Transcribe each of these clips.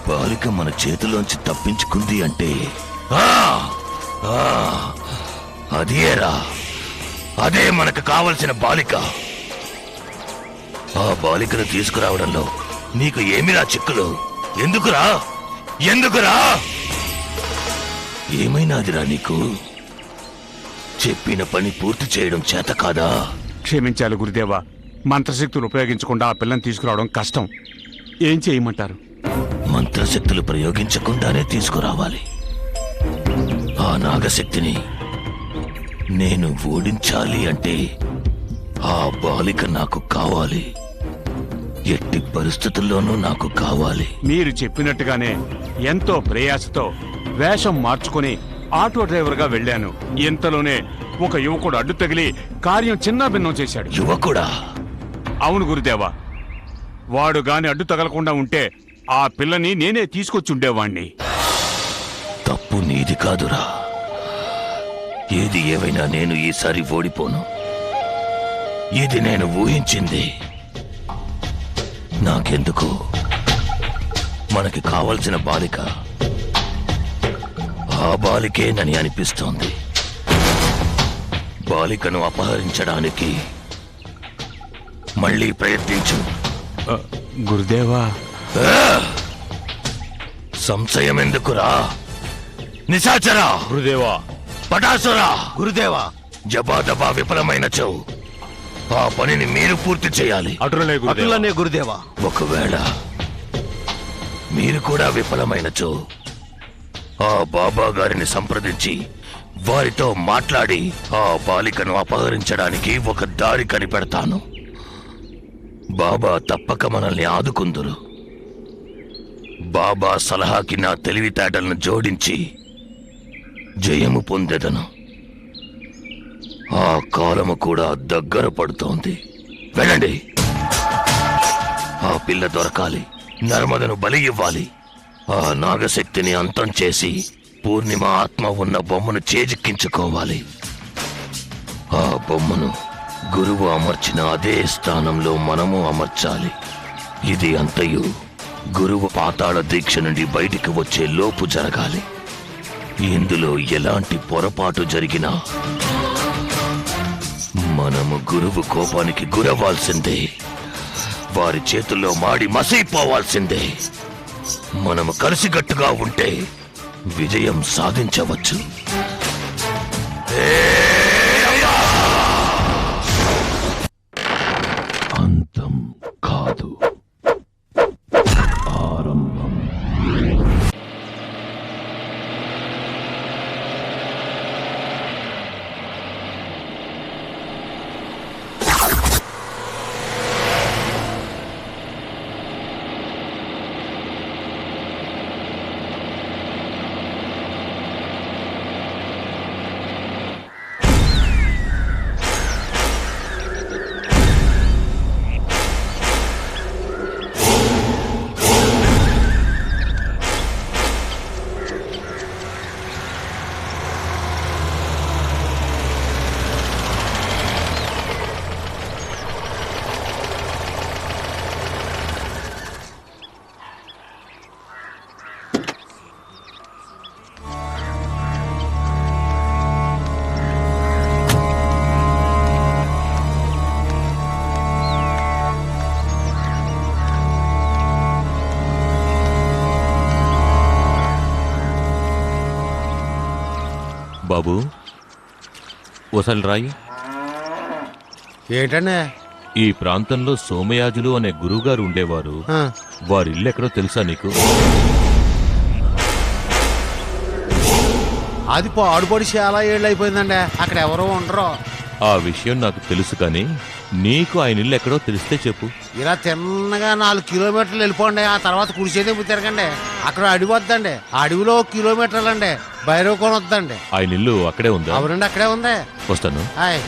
బాలిక మన చేతిలోంచి తప్పించుకుంది అంటే అదేరా, అదే మనకు కావలసిన బాలిక. ఆ బాలికను తీసుకురావడంలో నీకు ఏమిరా చిక్కులు? ఎందుకురా ఎందుకురా? ఏమైనాదిరా నీకు? చెప్పిన పని పూర్తి చేయడం చేత కాదా? క్షమించాలి గురుదేవా, మంత్రశక్తులు ఉపయోగించకుండా ఆ పిల్లని తీసుకురావడం కష్టం. ఏం చేయమంటారు? మంత్రశక్తులు ప్రయోగించకుండానే తీసుకురావాలి. ఆ నాగశక్తిని నేను ఓడించాలి అంటే ఆ బాలిక నాకు కావాలి. ఎట్టి పరిస్థితుల్లోనూ నాకు కావాలి. మీరు చెప్పినట్టుగానే ఎంతో ప్రయాసతో వేషం మార్చుకుని ఆటో డ్రైవర్గా వెళ్ళాను. ఇంతలోనే ఒక యువకుడు అడ్డు తగిలి కార్యం చిన్నాభిన్నం చేశాడు. యువకుడా? అవును గురుదేవా, వాడు గాని అడ్డు తగలకుండా ఉంటే ఆ పిల్లని నేనే తీసుకొచ్చుండేవాణ్ణి. తప్పు నీది కాదురా. ఏది ఏమైనా నేను ఈసారి ఓడిపోను. ఇది నేను ఊహించింది. నాకెందుకు మనకి కావలసిన బాలిక ఆ బాలికేనని అనిపిస్తోంది. బాలికను అపహరించడానికి మళ్ళీ ప్రయత్నించు. గురుదేవా, సంశయం ఎందుకురా? నిశాచరా! గురుదేవా! పటాసురా! గురుదేవా! జబాదబా విఫలమైనచో ఆ పనిని మీరు పూర్తి చేయాలి. అటులనే గురుదేవా. ఒకవేళ మీరు కూడా విఫలమైనచో ఆ బాబా గారిని సంప్రదించి వారితో మాట్లాడి ఆ బాలికను అపహరించడానికి ఒక దారి కనిపెడతాను. బాబా తప్పక మనల్ని ఆదుకుందురు. బాబా సలహాకి నా తెలివితేటలను జోడించి జయము పొందెదను. ఆ కాలము కూడా దగ్గర పడుతోంది. వెళ్ళండి. ఆ పిల్ల దొరకాలి. నర్మదను బలి ఇవ్వాలి. ఆ నాగశక్తిని అంతం చేసి పూర్ణిమ ఆత్మ ఉన్న బొమ్మను చేజిక్కించుకోవాలి. ఆ బొమ్మను గురువు అమర్చిన అదే స్థానంలో మనము అమర్చాలి. ఇది అంతయు గురువు పాతాళ దీక్ష నుండి బయటికి వచ్చే లోపు జరగాలి. ఇందులో ఎలాంటి పొరపాటు జరిగినా మనము గురువు కోపానికి గురవ్వాల్సిందే. వారి చేతుల్లో మాడి మసైపోవాల్సిందే. మనము కలిసికట్టుగా ఉంటే విజయం సాధించవచ్చు. అంతం కాదు, ఆరంభం. బాబు, ఓసారి రాయి. ఏంటనే? ఈ ప్రాంతంలో సోమయాజులు అనే గురువుగారు ఉండేవారు. వారి ఇల్లు ఎక్కడో తెలుసా నీకు? అది పాడుపడి చాలా ఏళ్ళు అయిపోయిందండి. అక్కడ ఎవరో ఉండరు. ఆ విషయం నాకు తెలుసు, కానీ నీకు ఆయన ఇల్లు ఎక్కడో తెలిస్తే చెప్పు. ఇలా తిన్నగా 4 కిలోమీటర్లు వెళ్ళిపోండి. ఆ తర్వాత కుడిచేదే తిరగండి. అక్కడ అడవి వద్దండి. ఆ అడవిలో 1 కిలోమీటర్లు అండి భైరవకోన వద్దండి. ఆయన ఇల్లు అక్కడే ఉందా? అవునండి, అక్కడే ఉంది. వస్తాను. హాయ్.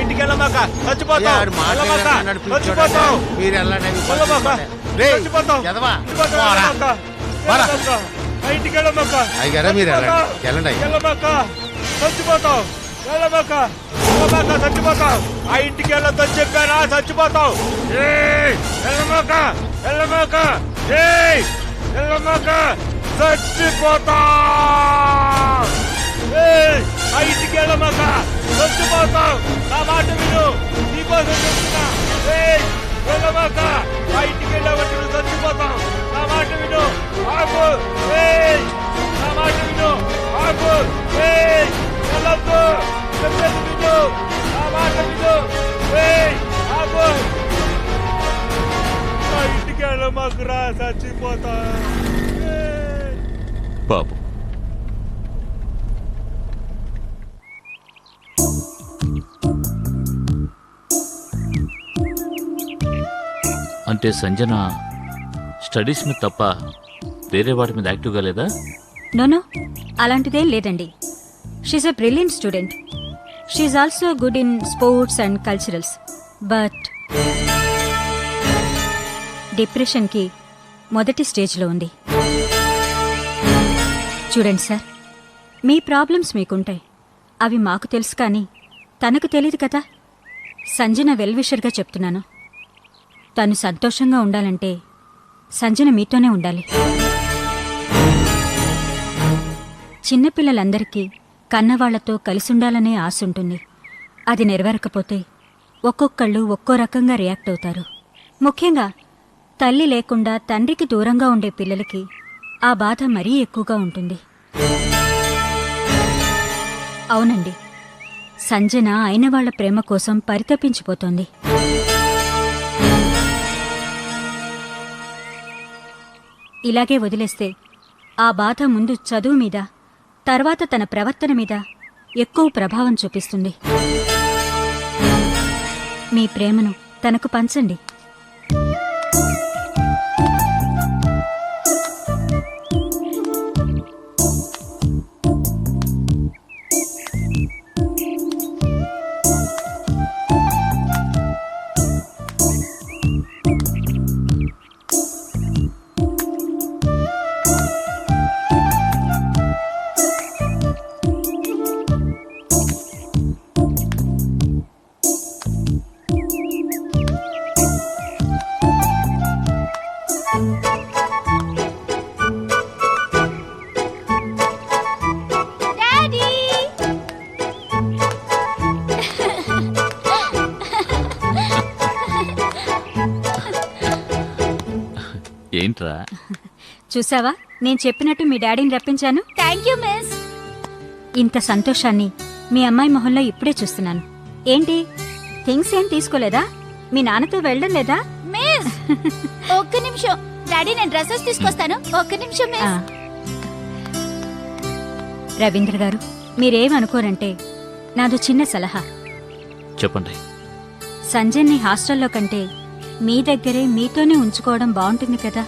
ఇంటికి వెళ్ళమాక, చచ్చిపోతావు. మీరు వెళ్ళండి. ఇంటికి వెళ్ళమాక, అయ్యారా మీరు వెళ్ళండి. చచ్చిపోతావు. వెళ్ళమాక వెళ్ళమాక చచ్చిపోతావు. ఆ ఇంటికి వెళ్ళొద్దని చెప్పానా, చచ్చిపోతావు. వెళ్ళమాక వెళ్ళమాక వెళ్ళమాక చచ్చిపోతావు. ఆ ఇంటికి వెళ్ళమాక చచ్చిపోతావు. నా మాట విను, నీకోసం చెప్తున్నా. వెళ్ళమాక ఆ ఇంటికి వెళ్ళబట్టి నువ్వు చచ్చిపోతావు. నా మాట విను, ఆగు. నా మాట విను, ఆగు. వెళ్ళొద్దు, చెప్పేది విను, నా మాట విను. ఆగు. ఆ ఇంటికి వెళ్ళమాకురా, చచ్చిపోతా. పాపం అంటే సంజన స్టడీస్ మీద తప్ప వేరే వాటి మీద యాక్టివ్గా లేదా? నోనో, అలాంటిదేం లేదండి. She's a brilliant student. She's also good in sports and culturals. But డిప్రెషన్కి మొదటి స్టేజ్లో ఉంది. చూడండి సార్, మీ ప్రాబ్లమ్స్ మీకుంటాయి, అవి మాకు తెలుసు, కానీ తనకు తెలియదు కదా. సంజన వెల్విషర్గా చెప్తున్నాను. తను సంతోషంగా ఉండాలంటే సంజన మీతోనే ఉండాలి. చిన్నపిల్లలందరికీ కన్నవాళ్లతో కలిసుండాలనే ఆశ ఉంటుంది. అది నెరవేరకపోతే ఒక్కొక్కళ్ళు ఒక్కో రకంగా రియాక్ట్ అవుతారు. ముఖ్యంగా తల్లి లేకుండా తండ్రికి దూరంగా ఉండే పిల్లలకి ఆ బాధ మరీ ఎక్కువగా ఉంటుంది. అవునండి, సంజన అయిన వాళ్ల ప్రేమ కోసం పరితపించిపోతోంది. ఇలాగే వదిలేస్తే ఆ బాధ ముందు చదువు మీద, తర్వాత తన ప్రవర్తన మీద ఎక్కువ ప్రభావం చూపిస్తుంది. మీ ప్రేమను తనకు పంచండి. ఏంట్రా? చూసావా, నేను చెప్పినట్టు మీ డాడీని రప్పించాను. Thank you miss. ఇంత సంతోషాన్ని మీ అమ్మాయి మొహంలో ఇప్పుడే చూస్తున్నాను. ఏంటి, థింగ్స్ ఏం తీసుకోలేదా? మీ నాన్నతో వెళ్ళడం లేదా? మిస్ ఒక్క నిమిషం డాడీ, నేను డ్రెస్సెస్ తీసుకొస్తాను. ఒక్క నిమిషం ఆ. మిస్. రవీంద్ర గారు, మీరేమనుకోరంటే నాదో చిన్న సలహా. చెప్పండి. సంజయ్ని హాస్టల్లో కంటే మీ దగ్గరే మీతోనే ఉంచుకోవడం బాగుంటుంది కదా.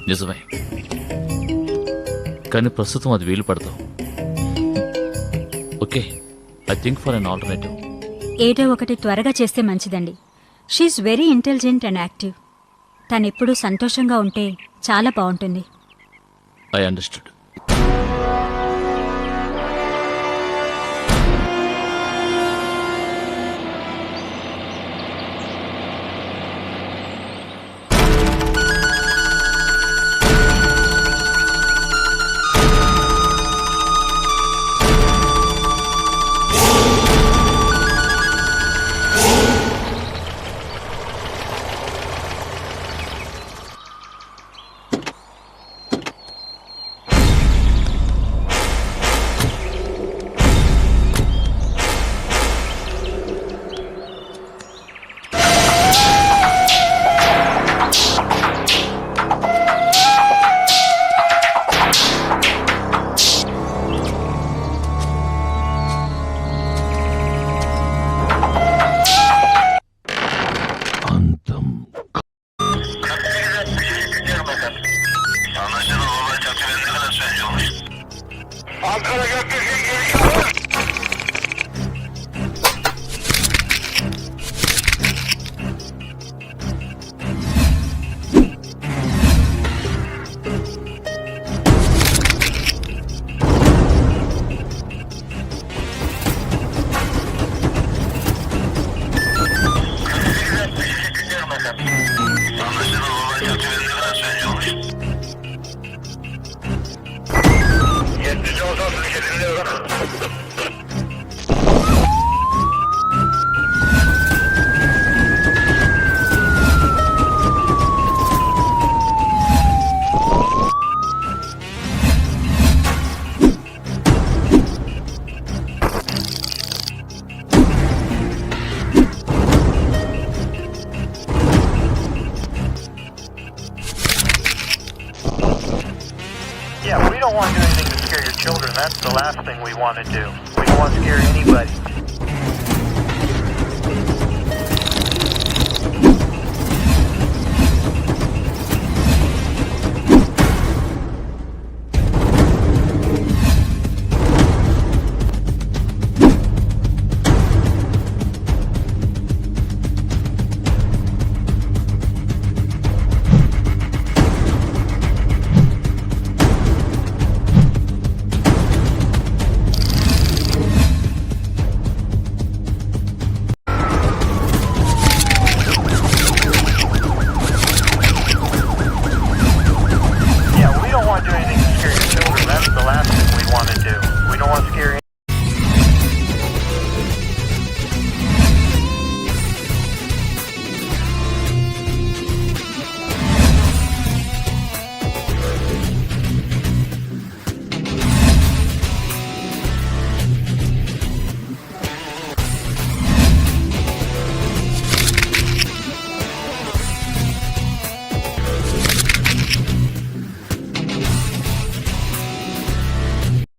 నిజమే, కానీ ప్రస్తుతం అది వీలు పడతాం. Okay, I think for an alternative. ఏదో ఒకటి త్వరగా చేస్తే మంచిదండి. She's very intelligent and active. తనెప్పుడూ సంతోషంగా ఉంటే చాలా బాగుంటుంది. I understood. don't want to do anything to scare your children. That's the last thing we want to do. We don't want to scare anybody.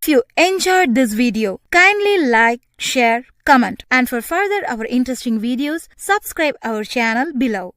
If you enjoyed this video, kindly like, share, comment, and for further our interesting videos, subscribe our channel below.